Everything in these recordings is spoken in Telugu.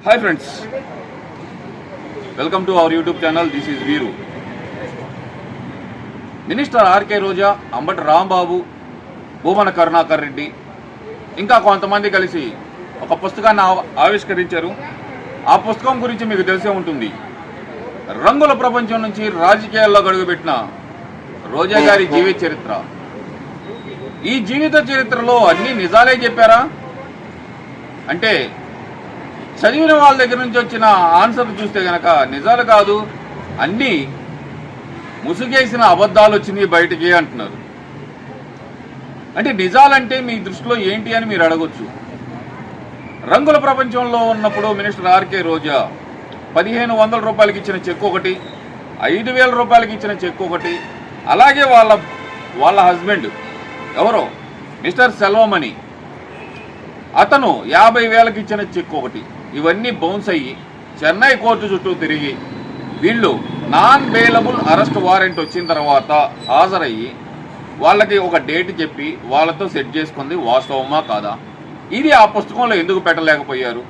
Hi friends, welcome to our YouTube channel. This is వీరు. మినిస్టర్ ఆర్కే రోజా, అంబటి రాంబాబు, భూమన కరుణాకర్ రెడ్డి ఇంకా కొంతమంది కలిసి ఒక పుస్తకాన్ని ఆవిష్కరించారు. ఆ పుస్తకం గురించి మీకు తెలిసే ఉంటుంది. రంగుల ప్రపంచం నుంచి రాజకీయాల్లో గడుగుపెట్టిన రోజా గారి జీవిత చరిత్ర. ఈ జీవిత చరిత్రలో అన్ని నిజాలే చెప్పారా అంటే చదివిన వాళ్ళ దగ్గర నుంచి వచ్చిన ఆన్సర్ చూస్తే గనక నిజాలు కాదు, అన్నీ ముసుగేసిన అబద్ధాలు వచ్చినాయి బయటికి అంటున్నారు. అంటే నిజాలంటే మీ దృష్టిలో ఏంటి అని మీరు అడగొచ్చు. రంగుల ప్రపంచంలో ఉన్నప్పుడు మినిస్టర్ ఆర్కే రోజా 1500 రూపాయలకి ఇచ్చిన చెక్ ఒకటి, 5000 రూపాయలకి ఇచ్చిన చెక్ ఒకటి, అలాగే వాళ్ళ హస్బెండ్ ఎవరో మిస్టర్ సెల్వమణి, అతను 50,000కి ఇచ్చిన చెక్ ఒకటి, ఇవన్నీ బౌన్స్ అయ్యి చెన్నై కోర్టు చుట్టూ తిరిగి వీళ్ళు నాన్ బెయిలబుల్ అరెస్ట్ వారెంట్ వచ్చిన తర్వాత హాజరయ్యి వాళ్ళకి ఒక డేట్ చెప్పి వాళ్ళతో సెట్ చేసుకుంది వాస్తవమా కాదా? ఇది ఆ పుస్తకంలో ఎందుకు పెట్టలేకపోయారు?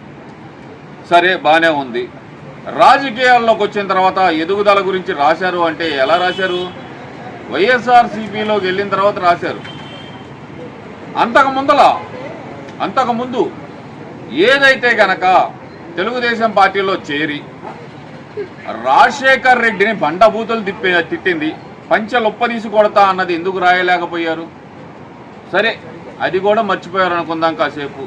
సరే, బాగానే ఉంది. రాజకీయాల్లోకి వచ్చిన తర్వాత ఎదుగుదల గురించి రాశారు అంటే ఎలా రాశారు? వైఎస్ఆర్సీపీలోకి వెళ్ళిన తర్వాత రాశారు. అంతకుముందు ఏదైతే గనక తెలుగుదేశం పార్టీలో చేరి రాజశేఖర్ రెడ్డిని బండబూతులు తిట్టింది, పంచెలొప్పదీసి కొడతా అన్నది ఎందుకు రాయలేకపోయారు? సరే, అది కూడా మర్చిపోయారు అనుకుందాం కాసేపు.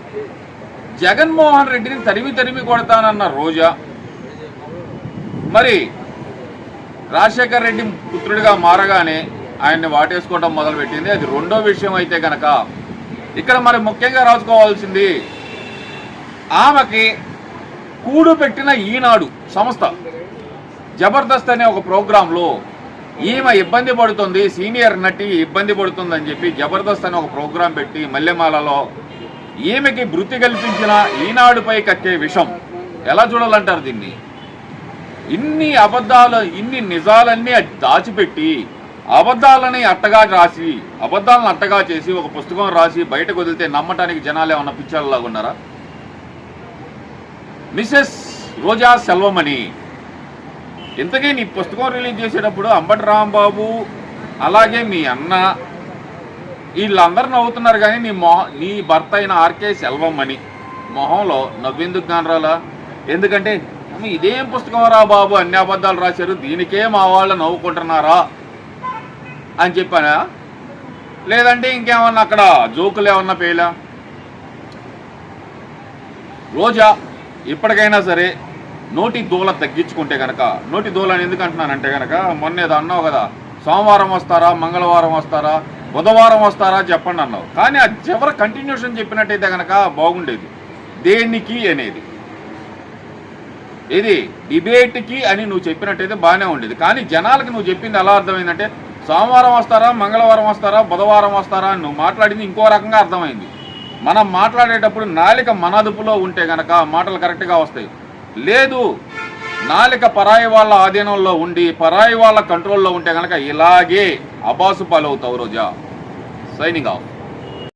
జగన్మోహన్ రెడ్డిని తరిమి కొడతానన్న రోజా మరి రాజశేఖర్ రెడ్డి పుత్రుడిగా మారగానే ఆయన్ని వాటేసుకోవడం మొదలుపెట్టింది. అది రెండో విషయం అయితే కనుక ఇక్కడ మరి ముఖ్యంగా రాసుకోవాల్సింది, ఆమెకి కూడు పెట్టిన ఈనాడు సంస్థ జబర్దస్త్ అనే ఒక ప్రోగ్రాంలో ఈమె ఇబ్బంది పడుతుంది, సీనియర్ నటి ఇబ్బంది పడుతుందని చెప్పి జబర్దస్త్ అనే ఒక ప్రోగ్రాం పెట్టి మల్లెమాలలో ఈమెకి వృత్తి కల్పించిన ఈనాడుపై కక్కే విషం. ఎలా చూడాలంటారు దీన్ని? ఇన్ని అబద్ధాలు, ఇన్ని నిజాలన్నీ దాచిపెట్టి అబద్ధాలను అట్టగా చేసి ఒక పుస్తకం రాసి బయటకు వదిలితే నమ్మటానికి జనాలు ఏమన్నా పిచ్చాలలాగా ఉన్నారా? మిసెస్ రోజా సెల్వమణి, ఇంతకీ నీ పుస్తకం రిలీజ్ చేసేటప్పుడు అంబటి రాంబాబు అలాగే మీ అన్న వీళ్ళందరూ నవ్వుతున్నారు, కానీ నీ భర్త అయిన ఆర్కే సెల్వమణి మొహంలో నవ్వెందుకు కానరాలా? ఎందుకంటే ఇదేం పుస్తకం రా బాబు, అన్ని అబద్ధాలు రాశారు, దీనికే మా వాళ్ళు నవ్వుకుంటున్నారా అని చెప్పానా? లేదంటే ఇంకేమన్నా అక్కడ జోకులు ఏమన్నా పేలా? రోజా ఇప్పటికైనా సరే నోటి దూల తగ్గించుకుంటే కనుక, నోటి దూల అని ఎందుకు అంటున్నానంటే కనుక మొన్న ఏదో అన్నావు కదా, సోమవారం వస్తారా, మంగళవారం వస్తారా, బుధవారం వస్తారా చెప్పండి అన్నావు. కానీ ఆ చివరి కంటిన్యూషన్ చెప్పినట్టయితే కనుక బాగుండేది. దేనికి అనేది, ఇది డిబేట్కి అని నువ్వు చెప్పినట్టయితే బాగానే ఉండేది. కానీ జనాలకి నువ్వు చెప్పింది ఎలా అర్థమైందంటే సోమవారం వస్తారా, మంగళవారం వస్తారా, బుధవారం వస్తారా అని నువ్వు మాట్లాడింది ఇంకో రకంగా అర్థమైంది. మనం మాట్లాడేటప్పుడు నాలిక మన అదుపులో ఉంటే కనుక మాటలు కరెక్ట్గా వస్తాయి. లేదు, నాలిక పరాయి వాళ్ళ ఆధీనంలో ఉండి పరాయి వాళ్ళ కంట్రోల్లో ఉంటే కనుక ఇలాగే అబాసు పాలవుతావు. రోజా సైనింగ్ ఆఫ్.